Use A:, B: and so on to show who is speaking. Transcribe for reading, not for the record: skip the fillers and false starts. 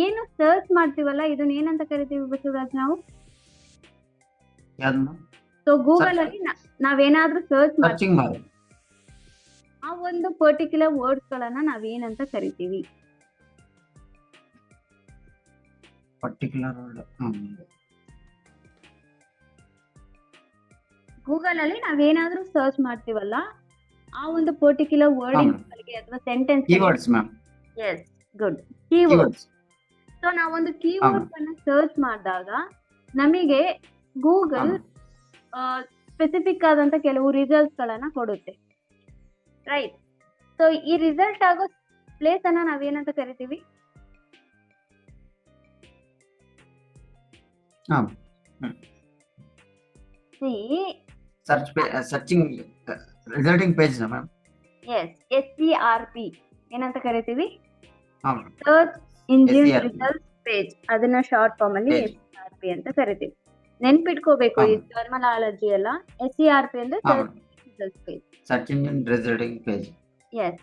A: ಏನು ಸರ್ಚ್ ಮಾಡ್ತೀವಲ್ಲ ಇದನ್ನ ಏನಂತ ಕರಿತೀವಿ ಬಸವರಾಜ್ ನಾವು?
B: ಯಾವ್ದನ್ನ
A: ಸೊ ಗೂಗಲ್ ಅಲ್ಲಿ ನಾವೇನಾದ್ರೂ ಸರ್ಚ್ ಮಾಡ್ತೀವಿ,
B: ಸರ್ಚಿಂಗ್ ಬಾರ್,
A: ಆ ಒಂದು ಪರ್ಟಿಕ್ಯುಲರ್ ವರ್ಡ್ಸ್ ಗಳನ್ನ ನಾವೇನಂತ ಕರಿತೀವಿ?
B: ಪರ್ಟಿಕ್ಯುಲರ್
A: ಗೂಗಲ್ ಅಲ್ಲಿ ನಾವೇನಾದ್ರೂ ಸರ್ಚ್ ಮಾಡ್ತೀವಲ್ಲ, ಆ ಒಂದು ಪರ್ಟಿಕ್ಯುಲರ್ ವರ್ಡ್ ಅಥವಾ sentence.
B: Keywords ma'am.
A: Yes, good, keyword.
B: Keywords.
A: So ನಾವೊಂದು ಕೀವರ್ಡ್ ಅನ್ನ ಸರ್ಚ್ ಮಾಡಿದಾಗ ನಮಗೆ ಗೂಗಲ್ ಸ್ಪೆಸಿಫಿಕ್ ಆದಂತ ಕೆಲವು ರಿಸಲ್ಟ್ಸ್ ಗಳನ್ನ ಕೊಡುತ್ತೆ, ರೈಟ್? ಸೊ ಈ ರಿಸಲ್ಟ್ ಆಗೋ ಪ್ಲೇಸ್ ಅನ್ನ ನಾವೇನಂತ ಕರಿತೀವಿ?
B: ಸರ್ಚಿಂಗ್ ರಿಸಲ್ಟಿಂಗ್ ಪೇಜ್ ನ ಮ್ಯಾಮ್.
A: ಎಸ್, SERP ಏನಂತ ಕರಿತೀವಿ? Search engine result page. ಅದನ್ನ ಶಾರ್ಟ್ ಫಾರ್ಮ್ ಅಲ್ಲಿ SERP ಅಂತ ಕರಿತೀವಿ. ನೆನ್ಪಿಟ್ಕೋಬೇಕು, ಈ ಟರ್ಮಿನಾಲಜಿ ಎಲ್ಲ. SERP ಅಂದ್ರೆ search engine result page.
B: Search engine resulting page.
A: S.